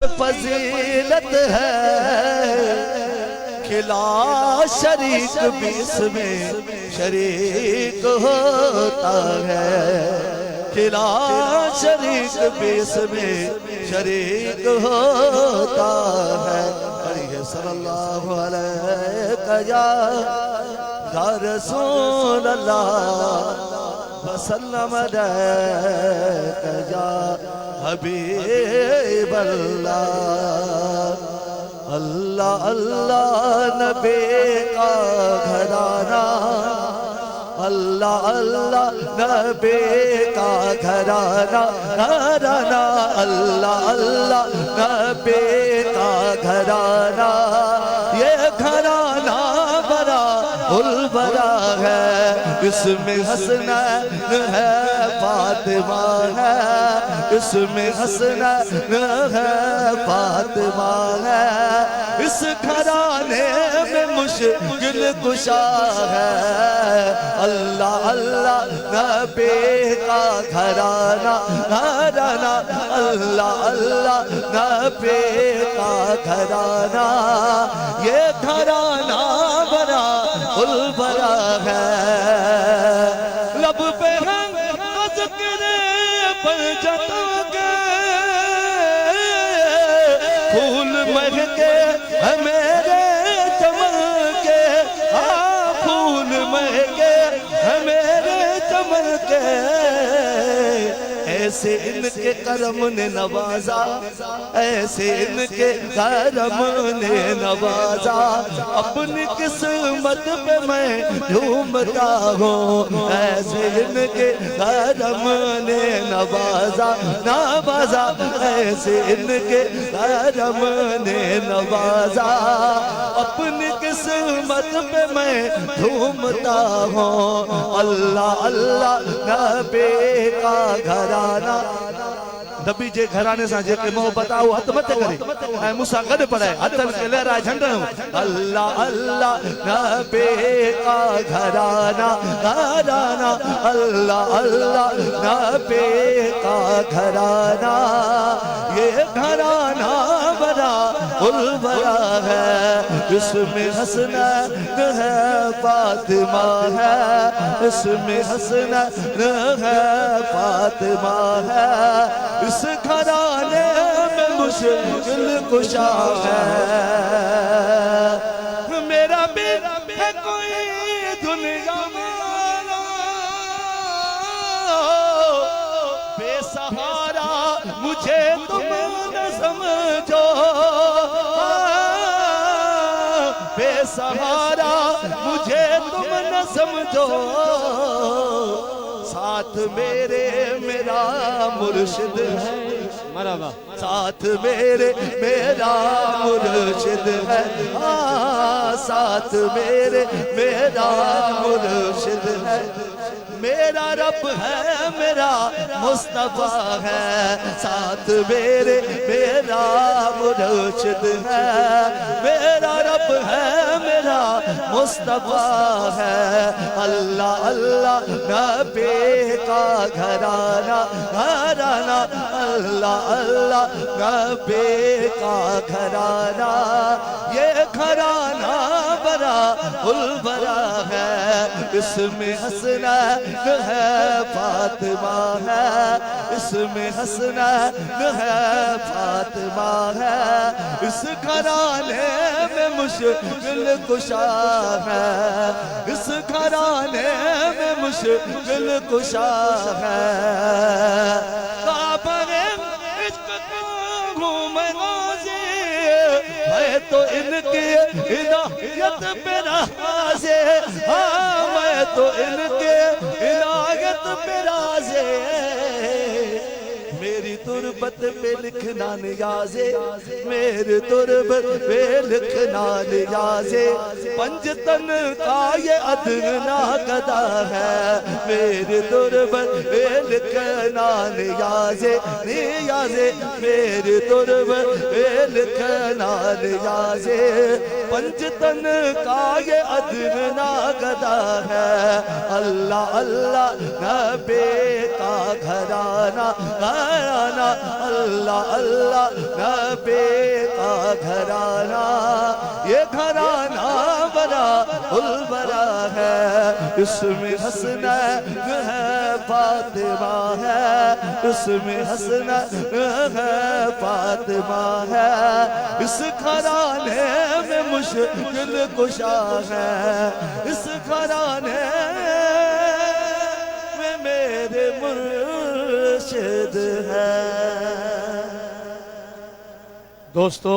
فضیلت ہے کھلا شریک بھی اس میں شریک ہوتا ہے، کھلا شریک بھی اس میں شریک ہوتا ہے۔ علیہ صلی اللہ علیہ یا رسول اللہ وسلم علیک یا حبیب اللہ۔ اللہ اللہ نبی کا گھرانہ، اللہ اللہ نبی کا گھرانہ، گھرانہ اللہ اللہ نبی کا گھرانہ، یہ گھرانہ بڑا البرا ہے، اس میں حسنین ہے فاطمہ ہے، اس میں حسنین ہے فاطمہ ہے، اس گھرانے میں مشکل کشا ہے، اللہ اللہ نبی کا گھرانہ، گھرانہ اللہ اللہ نبی کا گھرانہ، یہ گھرانہ بڑا البرا ہے۔ لب پہ ہم ذکر پر جتا کے پھول مہکے میرے چمن کے، پھول مہکے میرے چمن کے، ایسے ان کے کرم نے نوازا، ایسے ان کے کرم نے نوازا، اپنی قسمت پہ میں جھومتا ہوں، ایسے ان کے کرم نے نوازا، نوازا، ایسے ان کے کرم نے نوازا، اپنی قسمت پہ میں جھومتا ہوں، اللہ اللہ نبی کا گھرانہ، نبی جے گھرانے سا جے کے محبت آؤ ہاتھ مت کرے، اے موسیٰ گھر پڑھائے ہاتھن کے لے رہا جھنڈا ہوں، اللہ اللہ نبی کا گھرانہ، گھرانہ اللہ اللہ نبی کا گھرانہ، یہ گھرانہ بڑا البرا ہے، اس میں حسنین ہے فاطمہ ہے، اس میں حسنین ہے فاطمہ ہے، اس گھرانے میں مشکل کشا ہے، میرا بھی ہے کوئی دنیا والا بے سہارا، مجھے تم نہ سمجھو بے سہارا، مجھے تم نہ سمجھو، ساتھ میرے میرا مرشد ہے، ساتھ میرے میرا مرشد ہے، ساتھ میرے میرا مرشد ہے، میرا رب ہے میرا مصطفیٰ ہے، ساتھ میرے میرا مرشد ہے، میرا رب ہے میرا مصطفیٰ ہے، اللہ اللہ نبی کا گھرانہ، گھرانہ اللہ اللہ نبی کا گھرانہ، یہ گھرانہ بڑا البرا ہے، اس میں حسنین ہے فاطمہ ہے، اس میں حسنین ہے فاطمہ ہے، اس گھرانے میں مشکل کشا ہے، اس گھرانے میں مشکل کشا ہے، کعبہ عشق کو گھومے غازی، میں تو ان کی عنایت پہ رازے، میں تو ان کے عنایت پہ رازے، میری تربت پہ لکھنا نیازے، میری تربت پہ لکھنا نیازے، پنجتن کا یہ ادنا قدا ہے، میری تربت پہ لکھنا نیازے، نیازے، میری تربت پہ لکھنا نیازے، پنجتن کا یہ ادنا قدا ہے، اللہ اللہ نبی کا گھرانہ، گھرانہ گھرانہ اللہ اللہ نبی کا گھرانہ یہ گھرانہ برا البرا ہے اس میں حسنین ہے فاطمہ ہے اس میں حسنین ہے فاطمہ ہے اس گھرانے میں مشکل کشا ہے اس گھرانے میں میرے مرشد ہے دوستو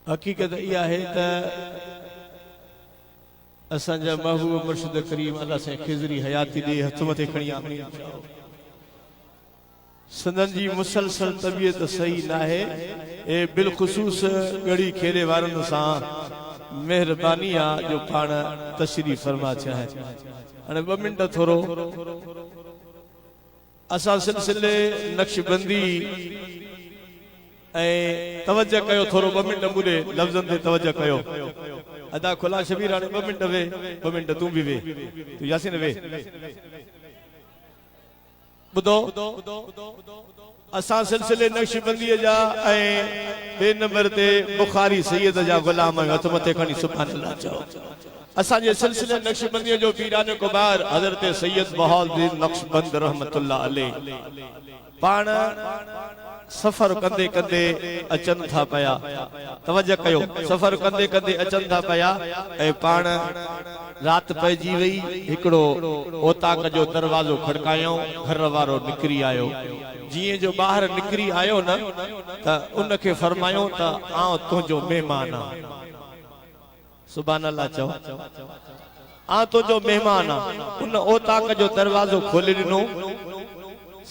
حقیقت یہ ہے کہ اسانجا محبوب مرشد کریم اللہ سے خضری حیاتی دے حتمت کھڑی آمین سندن جی مسلسل طبیعت صحیح نہ ہے اے بالخصوص گڑی کھیرے وارن سان مہربانی جو پانا تشریف فرما چاہے انہیں 2 منٹ تھورو اسان سلسلے نقش بندی توجہ کہو تھورو 2 منٹ مولے لفظن دے توجہ کہو ادا کھلا شبیر آنے 2 منٹ وے 2 منٹ تم بھی وے تو یاسین وے بدو اسان سلسلے نقش بندی جا بے نمبر تے بخاری سید جا غلام عظمت کھنی سبحان اللہ چاہو اسان یہ سلسلے نقش بندی جو پیران کبار حضرت سید بہال دین نقش بند رحمت اللہ علیہ پان سفر کندے کندے اچن تھا پیا توجہ کہو سفر کندے کندے اچن تھا پیا اے پان رات پہ جی وئی ہکڑو اوتاک جو دروازو کھڑکایوں گھر وارو نکری آیو جیئے جو باہر نکری آیو نا تا ان کے فرمایوں تا آؤں تو جو مہمانا سبحان اللہ چاہو آؤں تو جو مہمانا ان اوتاک جو دروازو کھولے دنو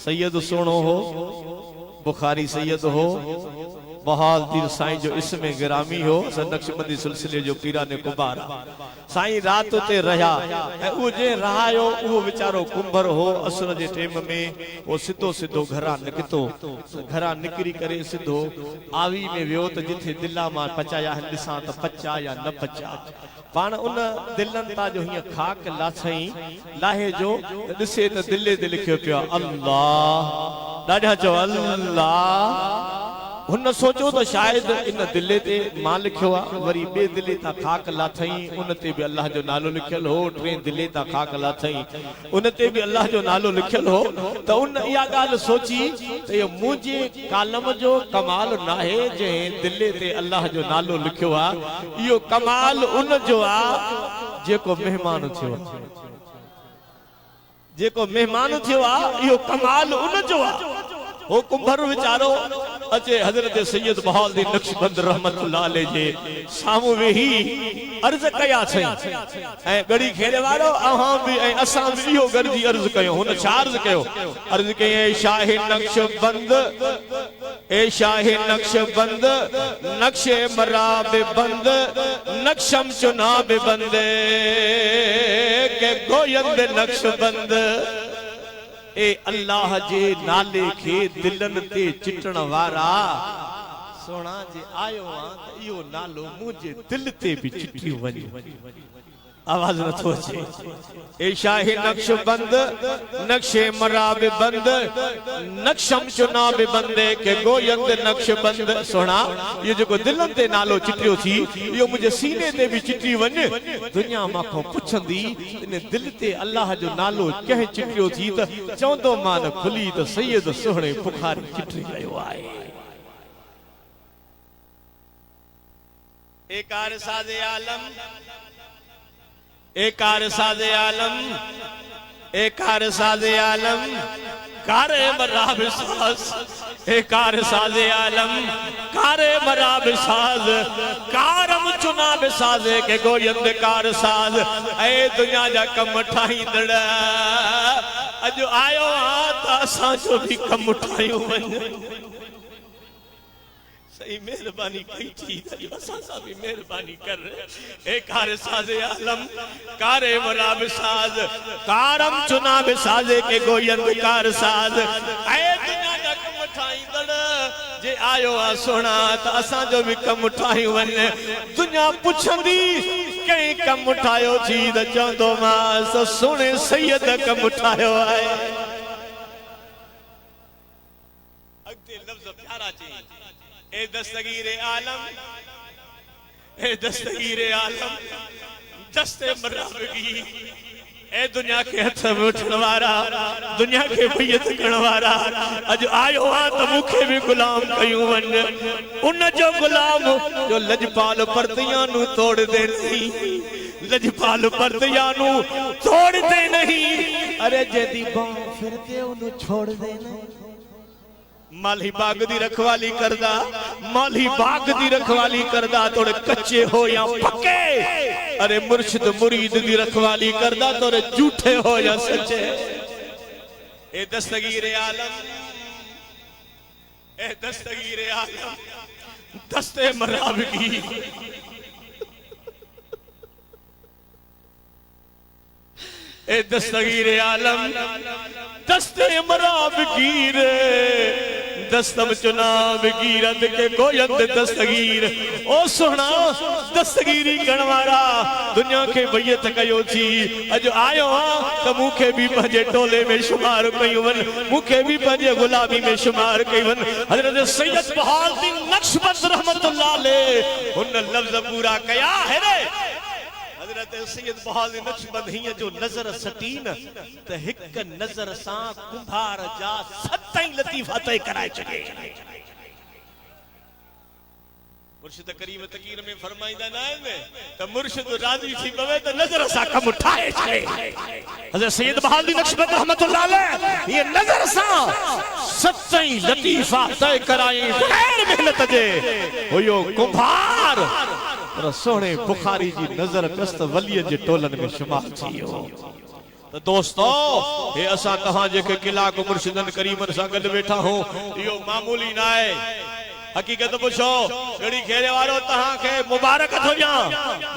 سید سونو ہو بخاری سید ہو بہال دیر سائیں جو اسم گرامی ہو نقش بندی سلسلے جو پیران کبار سائیں رات تے رہا او جے رہایو او بچارو کمبر ہو اصل جے ٹیم میں وہ سدھو سدھو گھران نکتو گھران نکری کرے سدھو آوی میں ویوت جتھے دلہ ماں پچا یا ہندسان تا پچا یا نہ پچا پان ان دلن تا جو ہی کھاک لاتھائیں لاہے جو دسے تا دلے دے لکھو پیا اللہ ڈاڑھا جو اللہ ہن سوچو تو شاید ان دلے تے ماں لکھوا وری بے دلے تا کھاک لاتھائیں ان تے بھی اللہ جو نالو لکھل ہو ٹرین دلے تا کھاک لاتھائیں ان تے بھی اللہ جو نالو لکھل ہو تو ان یا گال سوچی تو یہ مجھے کالم جو کمال نہ ہے جہیں دلے تے اللہ جو نالو لکھوا یہ کمال ان جو آ جے کو مہمان تھیوا جے کو مہمان تھیوا یہ کمال ان جو آ وہ کمبھر وچارو اچھے حضرت سید بہال دی نقش بند رحمت اللہ علیہ جے سامو وہی عرض کیا چھیں گڑی کھیلے وارو آہاں بھی اساں بھی ہو گردی عرض کیوں ہن چھا عرض کیوں عرض کہیں اے شاہ نقش بند اے شاہ نقش بند نقش مراب بند نقشم چناب بند کہ گویند نقش بند اے اللہ جے نالے کے دلن تے چٹن وارا سونا جے آئیو آن ایو نالو مجھے دل تے بھی چٹی ونی آواز نہ تھوچے اے شاہ نقش بند نقش مراب بند نقشم چناب بندے کہ گویند نقش بند سونا یہ جو دلن تے نالو چٹیو تھی یہ مجھے سینے تے بھی چٹی ون دنیا ماں کو پچھن دی انہیں دل تے اللہ جو نالو کہیں چٹیو تھی تا چوندو مان کھلی تا سید سہنے بخاری چٹری گئے آئے ایک آرساز عالم ایک آرساز عالم ایک آرساز عالم کارے مراب ساز ایک آرساز عالم کارے مراب ساز کارم چناب سازے کہ گویند کار ساز اے دنیا جا کم اٹھائیں دڑا اجو آئیو آتا ساں جو بھی کم اٹھائیوں صحیح مہربانی کی چیز ہے اساسا بھی مہربانی کر رہے اے کار ساز عالم کار مراب ساز کارم چناب سازے کے گویند کار ساز اے دنیا جا کم اٹھائیں دڑ جے آئیو آ سونا تا اساں جو بھی کم اٹھائیں ون دنیا پچھن دی کہیں کم اٹھائیو چیز چاندو ماں سا سونے سید کم اٹھائیو آئے اے دستگیر عالم، اے دستگیر عالم، دست مرابگی، اے دنیا کے ہتھ میں اٹھنوارا، دنیا کے بیت کنوارا، اج آئیو ہاں تو مکھے بھی غلام کیوں ون، ان جو غلام جو لجپال پردیاں نو توڑ دے نہیں، لجپال پردیاں نو توڑ دے نہیں، ارے جیدی باں پھر کے انہوں چھوڑ دے نہیں۔ مالی باغ دی رکھوالی کردہ، مالی باغ دی رکھوالی کردہ، توڑے کچے ہو یا پکے، ارے مرشد مرید دی رکھوالی کردہ، توڑے جھوٹے ہو یا سچے۔ اے دستگیر عالم، اے دستگیر عالم، دست مرابگی، اے دستگیر عالم، دست مرابگیر، دستم چناب گیرد کے گویند دستگیر، او سونا دستگیری گنوارا، دنیا کے بیت کیو تھی، اج آئیو ہاں تو مکھے بھی پہنجے ٹولے میں شمار کیون، مکھے بھی پہنجے غلامی میں شمار کیون۔ حضرت سید بہال دین نقشبند رحمت اللہ علیہ انہوں لفظ پورا کیا ہے رے، حضرت سید بہال دین نقشبند ہی جو نظر سٹین تو ہک نظر سان کمبھار جا ستائیں لطیفہ تے کرائے چکے۔ مرشد کریم تقیر میں فرمائیدہ نائے میں تو مرشد راضی تھی بوے تو نظر سا کم اٹھائے چھے۔ حضرت سید بہال دین نقشبند رحمت اللہ علیہ یہ نظر سا ستائیں لطیفہ تے کرائے خیر محنت جے ہوئیو کمبھار رسونے بخاری جی نظر کست ولی جی ٹولن میں شمار تھیو۔ تو دوستو یہ اسا کہاں جے کہ قلعہ کو مرشدن کریمن سا گل بیٹھا ہوں، یہ معمولی نہ ہے، حقیقت پوچھو جڑی کھیرے وارو تہاں کے مبارکت ہو جاں،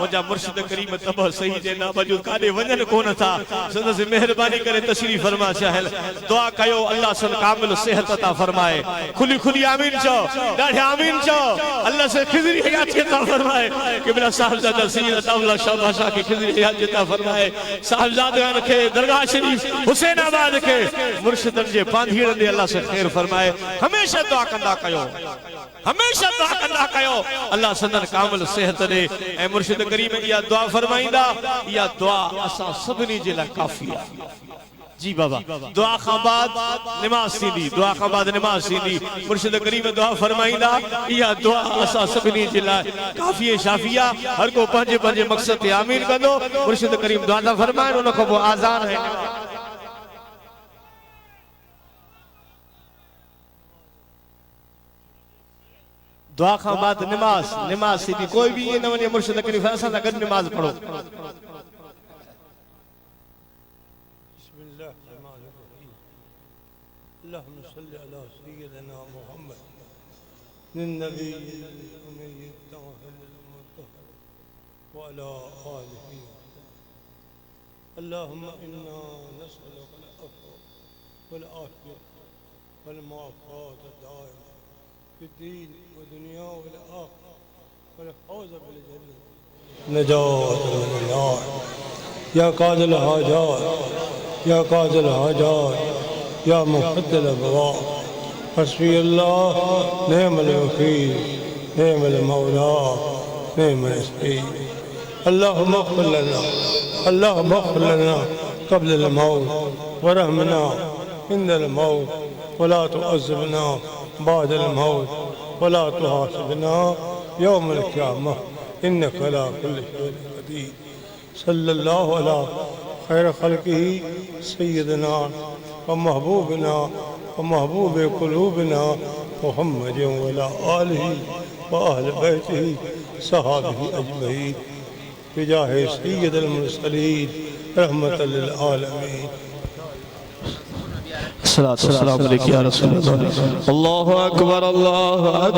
مجھا مرشد کریم تبہ صحیح دینا بجود کالے ونجن کون تھا، صدر سے مہربانی کرے تشریف فرما چاہل، دعا کہو اللہ سے کامل صحت عطا فرمائے، کھلی کھلی آمین چاہو، ڈاڑھے آمین چاہو، اللہ سے خضری حیات عطا فرمائے، قبلہ صاحبزادہ سید عطا اللہ شاہ باشا کی خضری حیات عطا فرمائے، صاحبزادگان کے درگاہ شریف حسین آباد کے مرشدن جے پاندھیرن دے اللہ سے خیر فرمائے، ہمیشہ دعا کندہ کہو، ہمیشہ دعا کرنا کہو اللہ سندن کامل صحت دے۔ اے مرشد کریم یا دعا فرمائندہ یا دعا اسا سبنی جلہ کافی ہے۔ جی بابا دعا خباد نماز سیدھی، دعا خباد نماز سیدھی، مرشد کریم دعا فرمائندہ یا دعا اسا سبنی جلہ کافی شافیہ، ہر کو پنجے پنجے مقصد آمین کر دو۔ مرشد کریم دعا فرمائن انہوں کو وہ آزان ہے۔ دعا خان بعد نماز سیدھی، کوئی بھی یہ نہ مرشد کریم فیصلہ نہ کر نماز پڑھو۔ بسم اللہ الرحمن الرحیم، اللہم صلی علی سیدنا محمد للنبی الأمی الطاہر المطہر وعلی آلہ، اللہم انا نسألک العفو والعافیہ والمعافاة الدائمہ في الدين والدنيا والآخرة والفوز بالجنة نجاة من النار يا قاضي الحاجات يا قاضي الحاجات يا مفضل الأبواب حسبي الله نعم الوكيل نعم المولى نعم النصير اللهم اغفر لنا اللهم اغفر لنا قبل الموت ورحمنا عند الموت ولا تعذبنا بعد الموت ولا تحاسبنا يوم القيامة إنك على كل شيء قدير صلى الله على خير خلقه سيدنا ومحبوبنا ومحبوب قلوبنا محمد وعلى آله وأهل بيته صحابه أجمعين بجاه سيد المرسلين رحمة للعالمين۔ السلام علیکم یا رسول اللہ، اللہ اکبر اللہ اکبر۔